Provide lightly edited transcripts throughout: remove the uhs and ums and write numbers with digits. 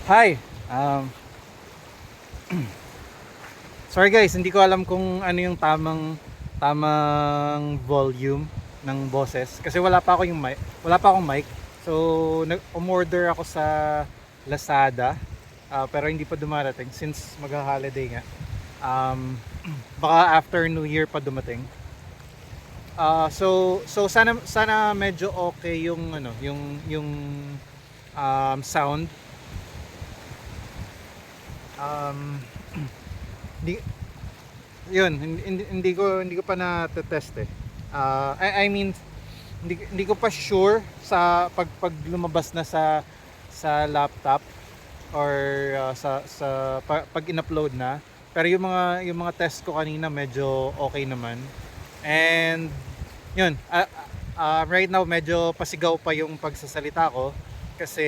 Hi! Sorry guys, hindi ko alam kung ano yung tamang volume ng boses kasi wala pa akong mic. So, umorder ako sa Lazada, pero hindi pa dumarating since magha-holiday nga. Um, Baka after New Year pa dumating. So sana medyo okay yung sound. Um, di, hindi ko pa na-test eh. I mean, hindi ko pa sure sa pag lumabas na sa laptop or pag in-upload na. Pero yung mga test ko kanina medyo okay naman. And yun, right now medyo pasigaw pa yung pagsasalita ko kasi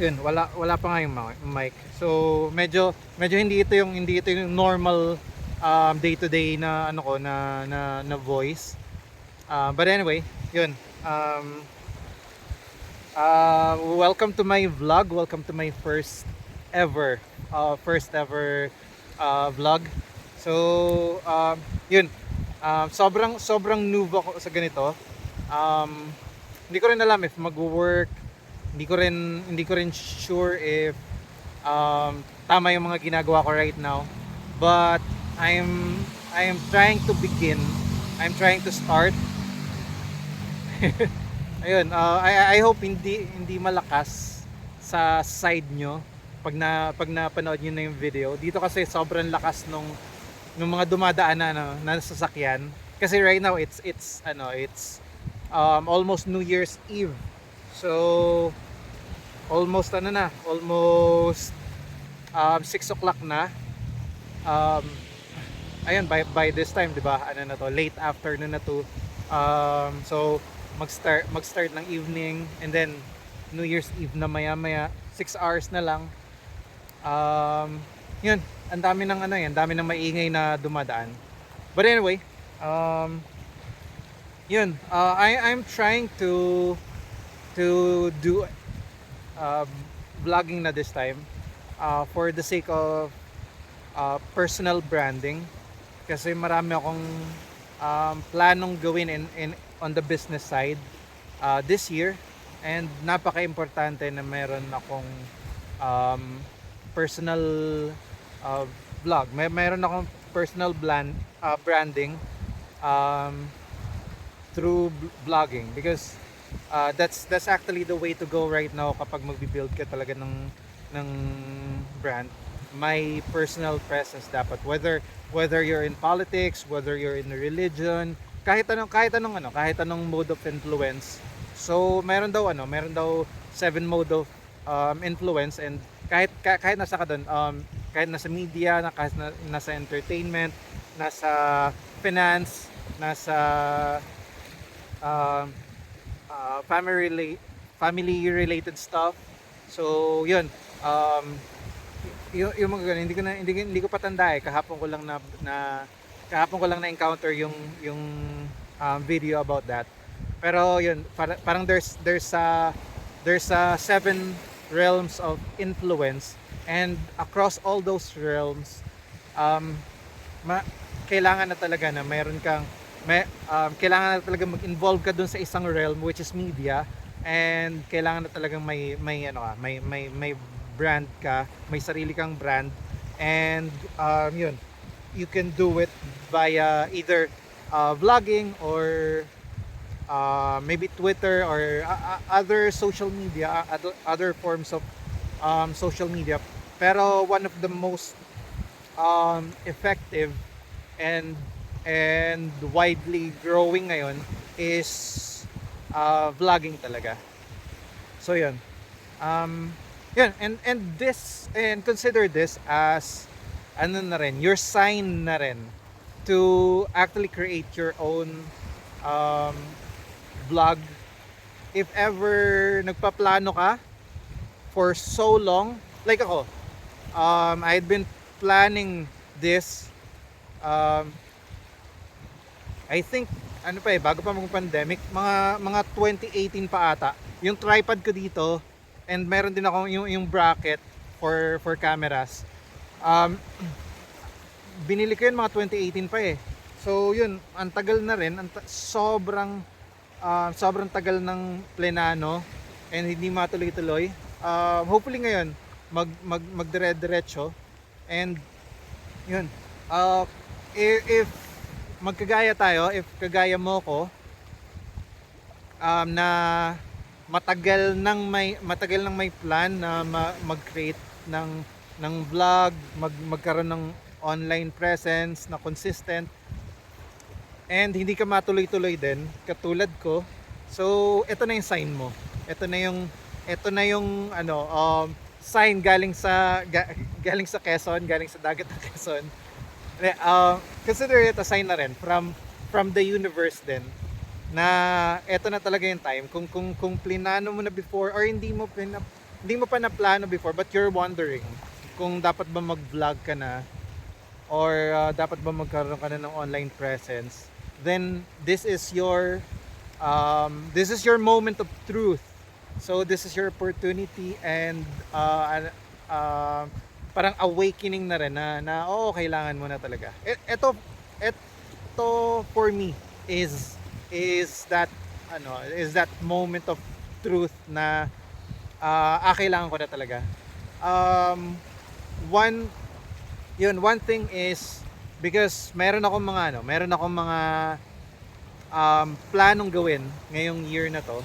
yun, wala pa nga yung mic. So medyo hindi ito yung normal day to day na ano ko na voice. But anyway, yun. Welcome to my vlog. Welcome to my first ever vlog. So yun. Sobrang new ako sa ganito. Hindi ko rin alam if mag-work. Hindi ko rin sure if tama yung mga ginagawa ko right now. But I am trying to begin. I'm trying to start. Ayun, I hope hindi malakas sa side nyo pag napanood nyo na yung video. Dito kasi sobrang lakas nung mga dumadaan na sasakyan. Kasi right now it's almost New Year's Eve. So almost 6 o'clock na. Um, Ayun, by this time, 'di ba? Ano na to, late afternoon na to. So mag-start ng evening, and then New Year's Eve na maya-maya, 6 hours na lang. Yun, ang dami ng dami ng maingay na dumadaan. But anyway, yun, I'm trying to do uh, vlogging na this time for the sake of personal branding kasi marami akong planong gawin in on the business side this year, and napaka-importante na meron akong um, personal uh, vlog. Meron akong personal branding um, through vlogging because that's actually the way to go right now kapag magbi-build ka talaga ng brand. My personal presence dapat, whether you're in politics, whether you're in religion, kahit anong mode of influence. So meron daw 7 mode of influence, and kahit nasa ka doon, kahit nasa media, nasa entertainment, nasa finance, nasa um, family related stuff. So yun, um, yung mga ganun, hindi ko pa tanda eh. Kahapon ko lang na encounter yung video about that. Pero yun, parang there's 7 realms of influence, and across all those realms, um, ma- kailangan na talaga na mayroon kang kailangan na talaga mag-involve ka dun sa isang realm, which is media, and kailangan na talagang may brand ka, may sarili kang brand. And yun, you can do it via either vlogging or maybe Twitter or other social media, other forms of social media. Pero one of the most effective and widely growing ngayon is vlogging talaga. So yun. Yun, and consider this as ano na rin, your sign na rin to actually create your own um, vlog. If ever nagpaplano ka for so long, like ako, I had been planning this, um, I think ano pa bago pa mag-pandemic, mga 2018 pa ata. Yung tripod ko dito, And meron din ako yung bracket for cameras. Um, Binili ko yun mga 2018 pa eh. So yun, ang tagal na rin, sobrang tagal ng plenano and hindi matuloy-tuloy. Hopefully ngayon magdire-diretso and yun. Uh, if magkagaya tayo, if kagaya mo ko, na matagal nang may plan na mag-create ng vlog, magkaroon ng online presence na consistent and hindi ka matuloy-tuloy din katulad ko. So ito na yung sign mo. Ito na yung sign galing sa Quezon, galing sa dagat ng Quezon. Consider it a sign na rin from the universe din na eto na talaga yung time kung plinano mo na before or hindi mo pa na plano before but you're wondering kung dapat ba mag-vlog ka na or dapat ba magkaroon ka na ng online presence, then this is your moment of truth. So this is your opportunity and parang awakening na rin na oo, kailangan mo na talaga. Ito for me is that moment of truth na kailangan ko na talaga. One thing is because meron akong mga planong gawin ngayong year na to,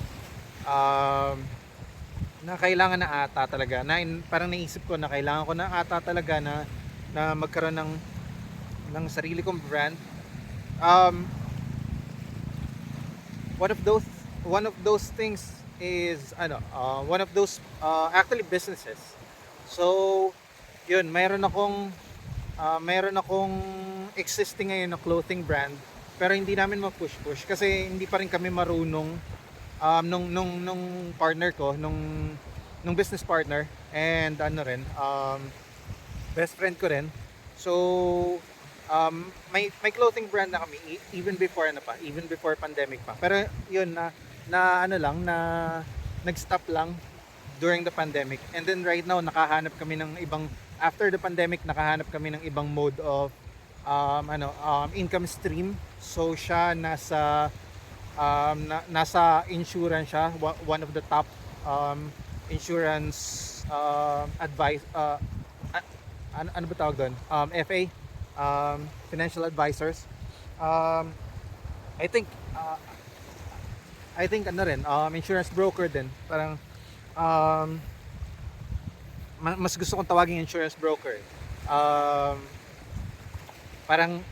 na kailangan na ata talaga parang naisip ko na kailangan ko na ata talaga na magkaroon ng sarili kong brand. One of those things is one of those actually businesses. So yun, meron akong existing ngayon na clothing brand pero hindi namin ma-push kasi hindi pa rin kami marunong nung partner ko, nung business partner and best friend ko rin. So may clothing brand na kami even before pandemic pa. Pero yun na nag-stop lang during the pandemic. And then right now nakahanap kami ng ibang after the pandemic nakahanap kami ng ibang mode of income stream. So siya nasa insurance siya, one of the top insurance advice ano ba tawag doon? FA, financial advisors. I think insurance broker din. Parang mas gusto kong tawagin insurance broker. Parang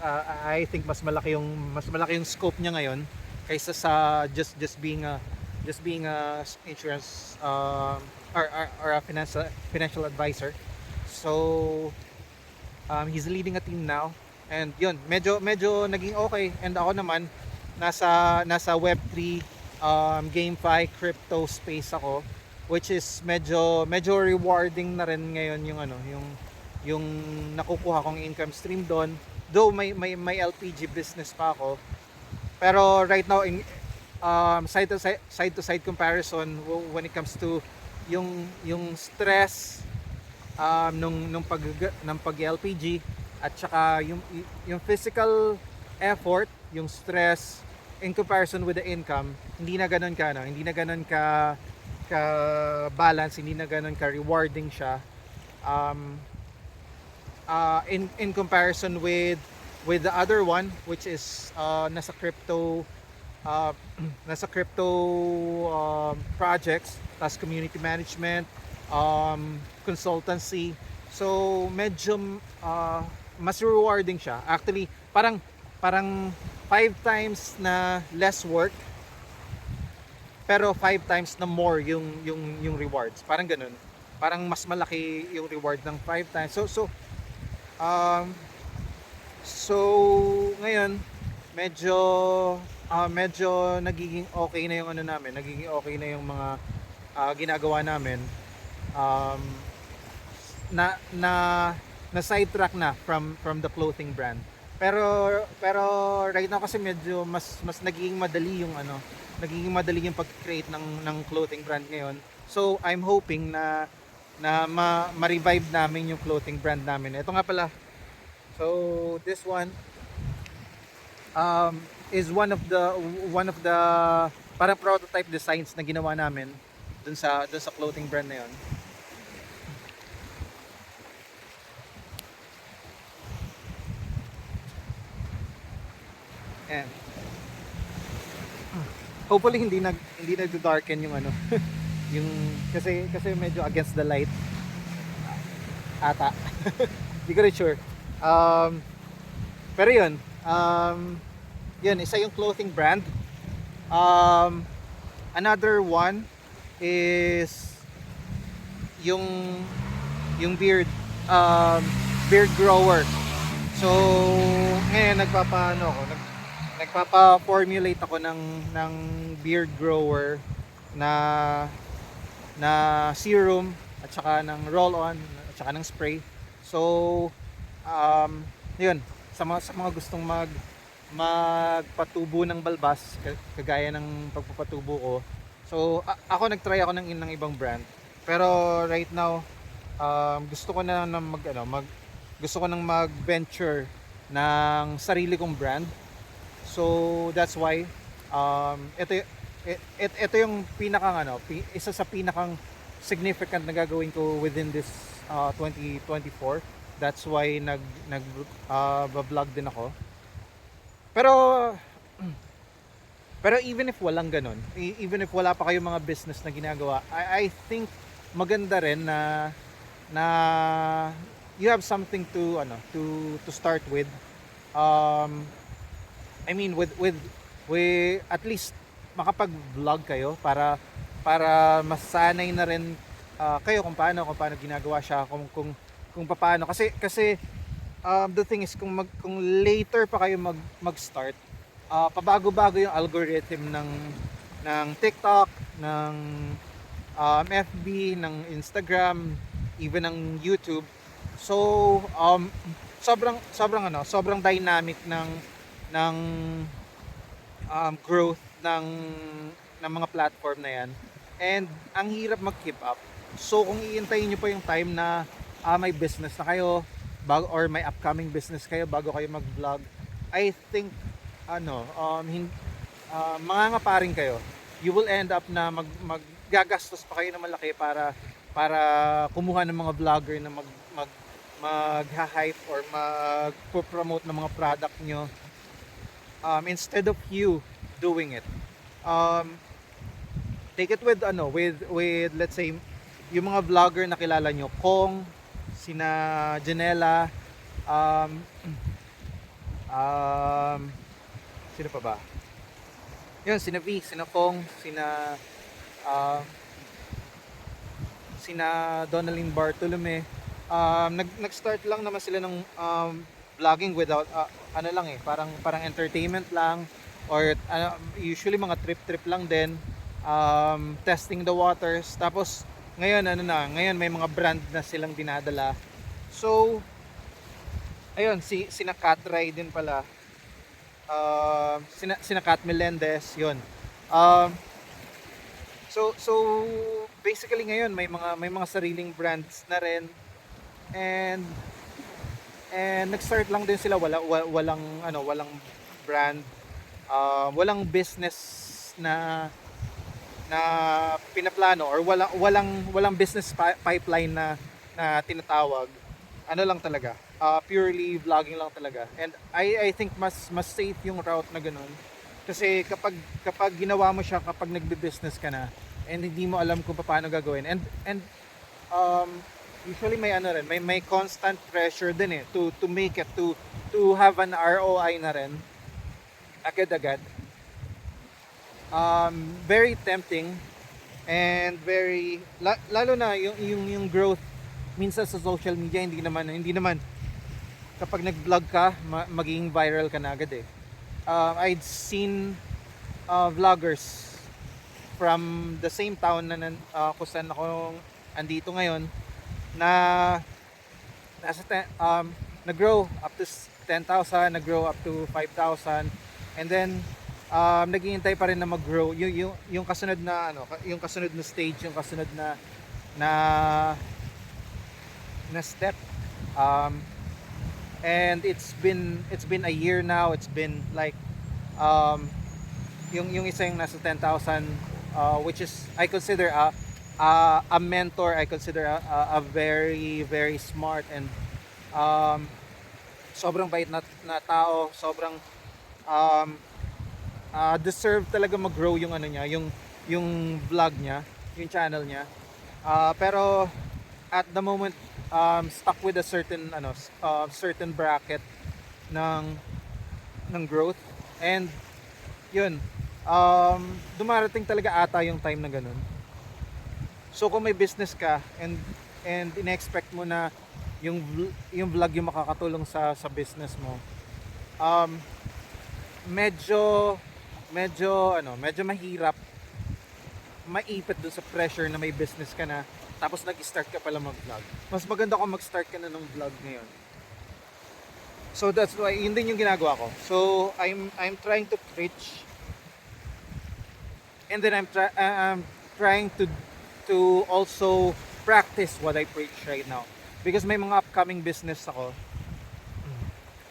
I think mas malaki yung scope niya ngayon kaysa sa just being a insurance or a financial advisor. So he's leading a team now and yun, medyo naging okay and ako naman nasa Web3, GameFi, crypto space ako, which is medyo rewarding na rin ngayon yung nakukuha kong income stream doon. Though may LPG business pa ako, pero right now in side to side comparison when it comes to yung stress ng pag LPG at saka yung physical effort, yung stress in comparison with the income, hindi na ganoon ka balance, hindi na ganoon ka rewarding siya in comparison with the other one, which is nasa crypto projects, tas community management, consultancy. So medyo mas rewarding siya. Actually, parang 5 times na less work pero 5 times na more yung rewards. Parang ganun. Parang mas malaki yung reward ng 5 times. So ngayon medyo nagiging okay na yung nagiging okay na yung mga ginagawa namin. Na sidetrack na from the clothing brand. Pero right now kasi medyo mas nagiging madali nagiging madali yung pag-create ng clothing brand ngayon. So I'm hoping na ma-revive namin yung clothing brand namin. Ito nga pala. So this one is one of the para prototype designs na ginawa namin dun sa clothing brand na yon. And hopefully hindi nag-darken yung ano yung kasi medyo against the light ata. Hindi ko rin sure. Um, pero yun isa yung clothing brand. Um, Another one is yung yung beard grower. So ngayon nagpapa-formulate ako ng beard grower na na serum at saka ng roll-on at saka ng spray. So yun sa mga gustong magpatubo ng balbas kagaya ng pagpapatubo ko. So ako ng ibang brand. Pero right now gusto ko na gusto ko nang mag-venture ng sarili kong brand. So that's why ito yung isa sa pinakang significant na gagawin ko within this 2024. That's why vlog din ako. Pero even if walang ganun, even if wala pa kayong mga business na ginagawa, I think maganda rin na you have something to start with. I mean with at least makapag-vlog kayo para masanay na rin kayo kung paano ginagawa siya, kung paano kasi the thing is kung later pa kayo mag-start, pabago-bago yung algorithm ng TikTok, ng FB, ng Instagram, even ng YouTube. So sobrang dynamic ng growth ng mga platform na yan, and ang hirap mag-keep up. So kung iintayin nyo pa yung time na may business na kayo or may upcoming business kayo bago kayo mag-vlog, I think mangangaparin kayo. You will end up na maggagastos pa kayo na malaki para kumuha ng mga vlogger na mag-hype or mag-promote ng mga product nyo, instead of you doing it. Take it with let's say yung mga vlogger na kilala nyo, Kong, sina Janela, sino pa ba? Yun, sina V, sina Kong, sina Donalyn Bartolome. Nag-start lang naman sila ng vlogging without parang entertainment lang, or usually mga trip lang din, testing the waters. Tapos ngayon ngayon may mga brand na silang dinadala. So ayun, sina Kat Ray din pala, sina Kat Melendez, yun. So basically ngayon may mga sariling brands na rin, and nag-start lang din sila, walang brand, walang business na pinaplano, or walang business pipeline na tinatawag. Lang talaga, purely vlogging lang talaga. And I think mas safe yung route na ganun, kasi kapag ginawa mo siya kapag nagbe-business ka na and hindi mo alam kung paano gagawin, and usually may constant pressure din to make it, to have an ROI na rin agad-agad. Very tempting, and lalo na yung growth minsan sa social media, hindi naman kapag nag-vlog ka magiging viral ka na agad I'd seen vloggers from the same town na kung saan ako andito ngayon, na nag-grow up to 10,000, nag-grow up to 5,000, and then naghihintay pa rin na mag-grow yung kasunod na yung kasunod na stage, yung kasunod na na step. um, and it's been a year now. It's been like um, yung isa yung nasa 10,000, which is I consider a mentor. I consider a very very smart and um, sobrang bait na tao. Sobrang um, deserve talaga mag-grow yung ano niya, yung vlog niya, yung channel niya. Pero at the moment, stuck with a certain bracket ng growth. And yun, dumarating talaga ata yung time na ganun. So kung may business ka and ina-expect mo na yung vlog yung makakatulong sa business mo, um, medyo medyo mahirap maipit dun sa pressure na may business ka na tapos nag-start ka pala mag-vlog. Mas maganda kung mag-start ka na ng vlog ngayon. So that's why yun din yung ginagawa ko. So I'm trying to preach, and then I'm trying to also practice what I preach right now, because may mga upcoming business ako.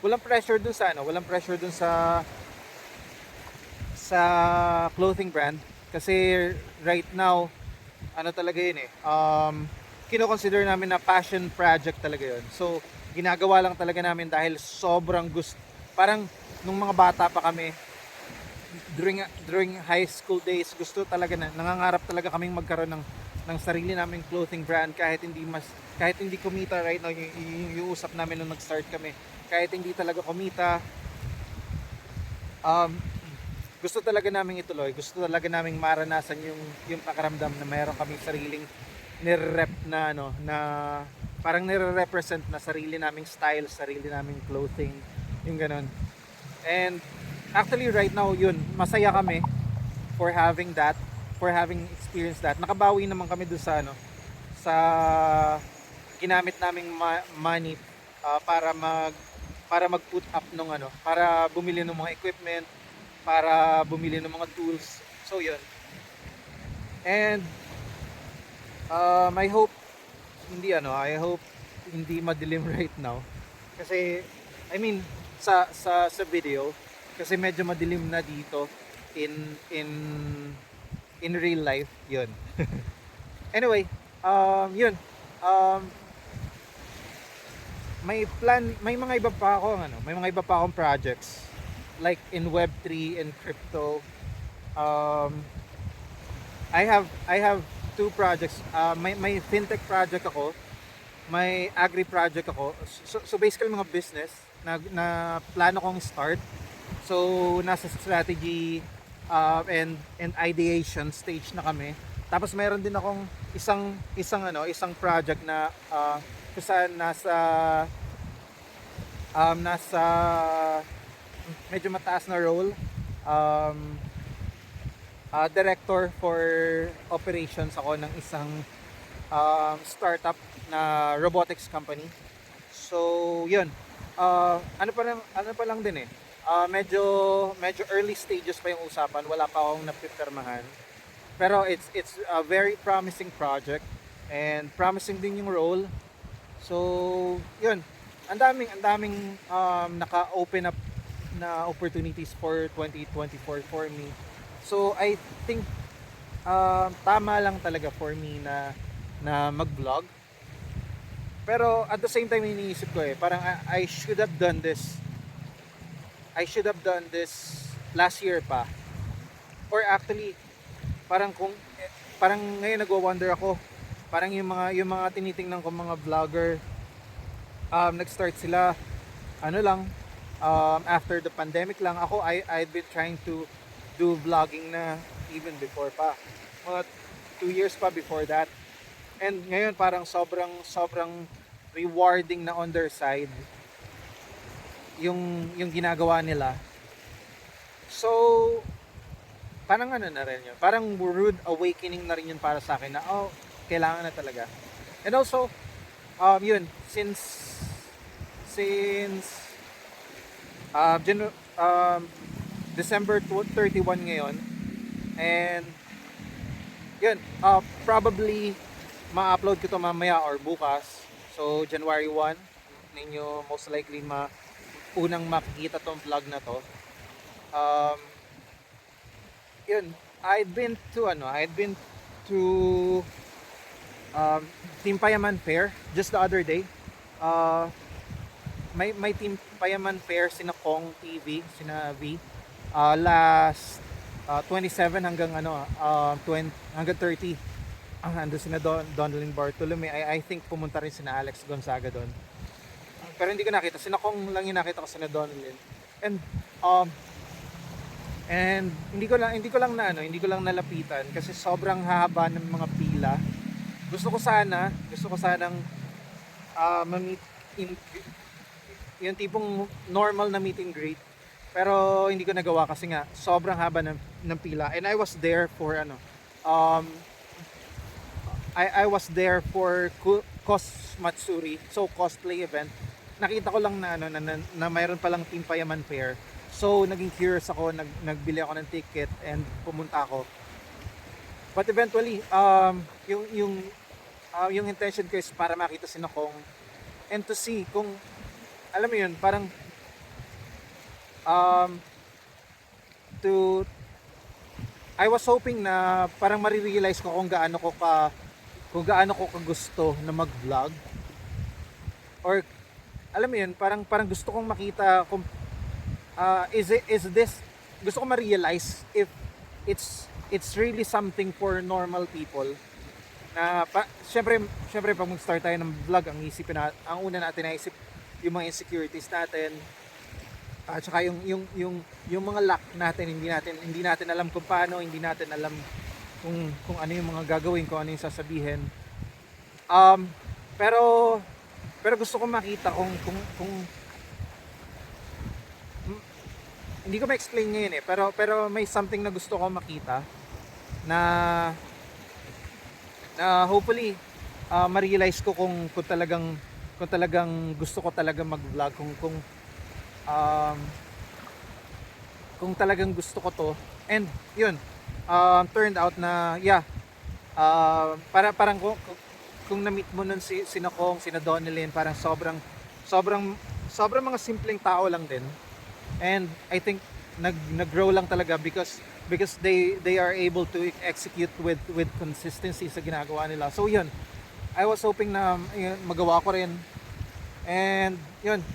Walang pressure dun walang pressure dun sa clothing brand, kasi right now talaga yun kino-consider namin na passion project talaga yun. So ginagawa lang talaga namin dahil sobrang gusto. Parang nung mga bata pa kami, during high school days, gusto talaga nangangarap talaga kaming magkaroon ng sarili naming clothing brand, kahit hindi kumita. Right now yung usap namin nung nag-start kami, kahit hindi talaga kumita, gusto talaga namin ituloy. Gusto talaga namin maranasan yung pakaramdam na mayroon kaming sariling nire-rep na parang nire-represent na sarili naming style, sarili naming clothing, yung ganun. And actually right now yun, masaya kami for having experienced that. Nakabawi naman kami doon sa ginamit naming money para mag-put up para bumili ng mga equipment, para bumili ng mga tools. So yun. And I hope hindi madilim right now, kasi I mean sa video, kasi medyo madilim na dito in real life yun. Anyway, yun, may mga iba pa akong projects, like in Web3 and crypto. I have two projects. May fintech project ako, may agri project ako. So basically mga business na plano kong start. So nasa strategy and ideation stage na kami. Tapos mayroon din akong isang project na kung saan nasa medyo mataas na role, director for operations ako ng isang startup na robotics company. So yun, ano pa lang din medyo early stages pa yung usapan, wala pa akong napipirmahan, pero it's a very promising project and promising din yung role. So yun, ang daming naka-open up na opportunities for 2024 for me. So I think tama lang talaga for me na mag-vlog. Pero at the same time iniisip ko parang I should have done this last year pa. Or actually parang ngayon nagwo-wonder ako, parang yung mga tinitingnan ko mga vlogger, nag-start sila after the pandemic lang. Ako I'd been trying to do vlogging na even before pa, mga 2 years pa before that. And ngayon parang sobrang rewarding na on their side yung ginagawa nila. So parang na rin yun, parang rude awakening na rin yun para sa akin na kailangan na talaga. And also yun, since December 31 ngayon. And yun, probably ma-upload ko to mamaya or bukas. So January 1, ninyo most likely unang makikita tong vlog na to. Um, Yun, I'd been to Team Payaman Fair just the other day. Uh, may Team Payaman Fair sina Kong TV, sina V. Last 27 hanggang 20 hanggang 30. Ando sina Donalyn Bartolome. I think pumunta rin sina Alex Gonzaga doon. Pero hindi ko nakita. Sina Kong lang yung nakita ko, sina Donalyn. And um hindi ko lang nalapitan kasi sobrang haba ng mga pila. Gusto ko sanang ma-meet in yung tipong normal na meet and greet. Pero hindi ko nagawa kasi nga sobrang haba ng pila. And I was there for um I was there for Cosmatsuri, so cosplay event. Nakita ko lang na mayroon palang Team Payaman Fair. So naging curious ako, nagbili ako ng ticket and pumunta ako. But eventually, yung intention ko is para makita si Nakong and to see kung alam mo yun, parang to I was hoping na parang marirealize ko kung gaano ko kagusto na mag-vlog, or alam mo yun, parang gusto kong makita kung is this, gusto ko ma-realize if it's really something for normal people na syempre pag mag-start tayo ng vlog, ang una natin naisip yung mga insecurities natin, at saka yung mga luck natin, hindi natin alam kung paano, hindi natin alam kung ano yung mga gagawin, kung ano yung sasabihin. Pero gusto ko makita kung hindi ko ma-explain ngayon pero may something na gusto ko makita na hopefully ma-realize ko kung talagang gusto ko talaga mag-vlog, kung talagang gusto ko to. And yun, turned out na parang kung na-meet mo nun sina Kong, sina Donalyn, parang sobrang mga simpleng tao lang din. And I think nag-grow lang talaga because they are able to execute with consistency sa ginagawa nila. So yun, I was hoping na magawa ko rin. And yun,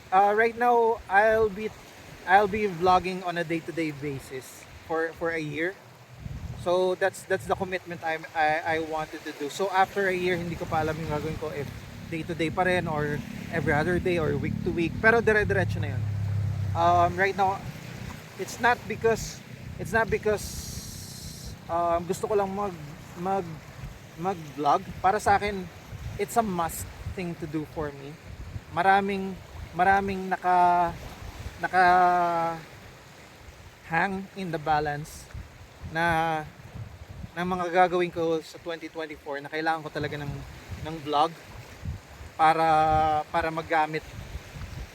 right now I'll be vlogging on a day-to-day basis for a year. So that's the commitment I wanted to do. So after a year, hindi ko pa alam yung gagawin ko, if day-to-day pa rin or every other day or week-to-week. Pero dire-diretso na yun. Right now, it's not because gusto ko lang mag-vlog. Para sa akin, it's a must thing to do for me. Maraming naka hang in the balance na mga gagawin ko sa 2024 na kailangan ko talaga ng vlog para magamit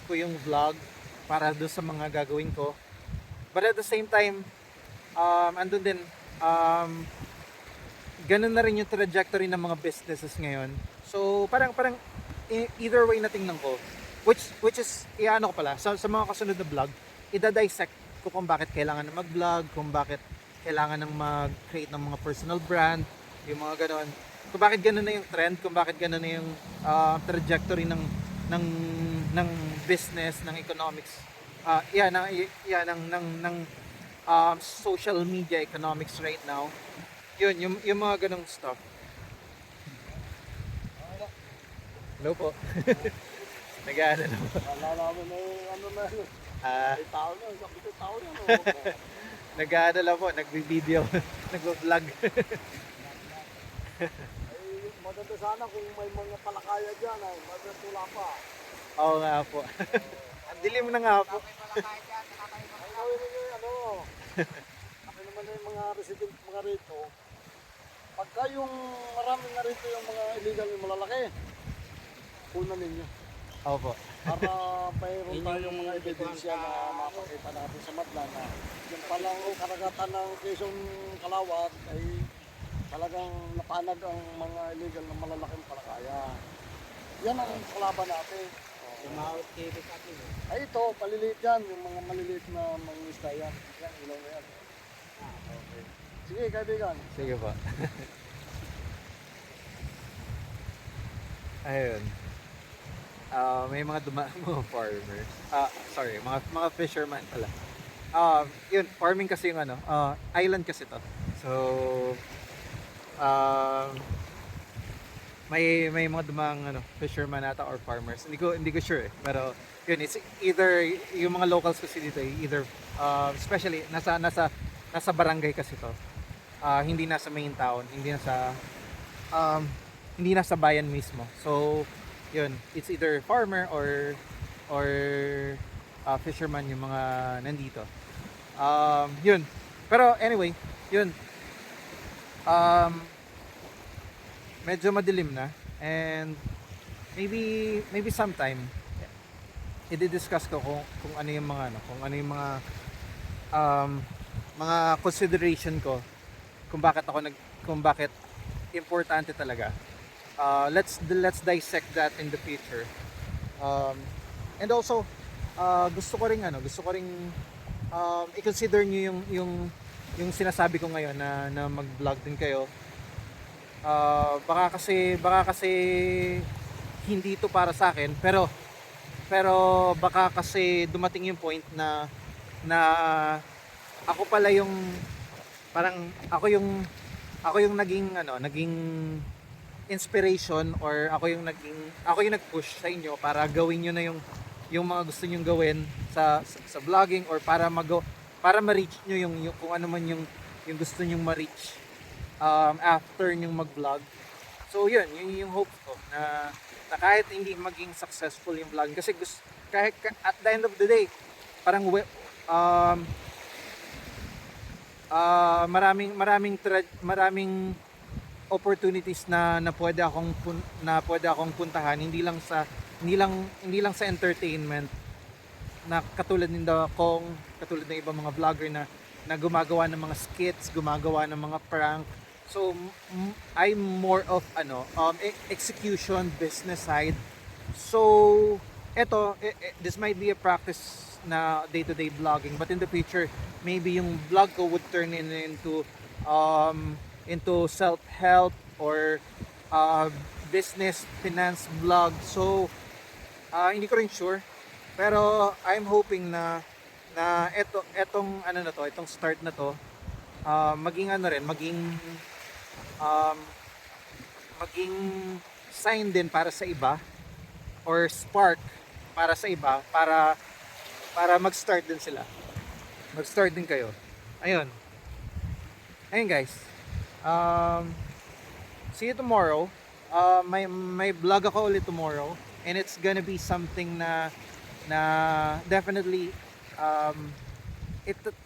ko yung vlog para doon sa mga gagawin ko. But at the same time, andun din, ganun na rin yung trajectory ng mga businesses ngayon. So parang either way na tingnan ko, which is iano ko pala sa mga kasunod na vlog, ida-dissect ko kung bakit kailangan na mag-vlog, kung bakit kailangan nang mag-create ng mga personal brand, yung mga ganoon. Kung bakit ganoon na yung trend, kung bakit ganoon na yung trajectory ng business, ng economics, ng social media economics right now. Yun, yung mga ganong stuff. Hello po. Nag-ano na po. Nalalaman na yung may tao na, sabi ko tao na. Nag-ano lang po, nagbi-video, nagbo-vlog. Ay, maganda sana kung may mga palakaya dyan, ay maganda pa. Oo nga po. Ang dilim na nga po. Ay, gawin ninyo yung kami naman na yung mga resident, mga rito. Pagka yung marami na rito yung mga illegal yung malalaki, punan ninyo. Opo. para mayroon tayong mga ebidensya na mapakita natin sa Madla na yung palang karagatan ng Quezon Kalawag ay talagang napanag ang mga illegal na malalaking palakaya. Yan ang kalaban natin. Tumawag kayo sa akin. Ay ito, paliliit yan, yung mga maliliit na mangisda yan. Yan, ilaw na yan. Okay. Sige, kaibigan. Sige po. Ayun. May mga dumaan mga farmers. Sorry, mga fisherman pala. Yun, farming kasi yung ano, island kasi to. So, may mga dumang ano, fisherman ata or farmers. Hindi ko sure eh. Pero yun, it's either yung mga locals kasi dito, either especially nasa barangay kasi to. Hindi nasa main town, hindi nasa bayan mismo. So, yun, it's either farmer or fisherman yung mga nandito. Yun. Pero anyway, yun. Medyo madilim na and maybe sometime i-discuss ko kung ano yung mga kung ano yung mga consideration ko kung bakit importante talaga. Let's dissect that in the future. And also gusto ko ring i-consider niyo yung sinasabi ko ngayon na mag-vlog din kayo. Baka kasi hindi ito para sa akin, pero baka kasi dumating yung point na ako pala yung parang ako yung naging inspiration, or ako yung nag-push sa inyo para gawin niyo na yung mga gusto niyo gawin sa vlogging, or para ma-reach niyo yung kung ano man yung gusto niyo ma-reach after nyong mag-vlog. So yun yung hope ko na kahit hindi maging successful yung vlog, kasi kahit at the end of the day parang maraming opportunities na pwede akong puntahan, hindi lang sa entertainment, na katulad ng ibang mga vlogger na gumagawa ng mga skits, gumagawa ng mga prank. So I'm more of execution, business side. So this might be a practice na day-to-day vlogging, but in the future maybe yung vlog ko would turn into self-help or business, finance vlog. So hindi ko rin sure, pero I'm hoping na itong start na to maging sign din para sa iba, or spark para sa iba, para mag-start din sila. Mag-start din kayo. Ayun guys. See you tomorrow. May vlog ako ulit tomorrow, and it's gonna be something na definitely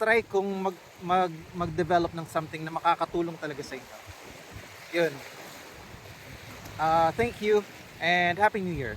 try kong mag-develop ng something na makakatulong talaga sa inyo. Yun. Thank you and Happy New Year.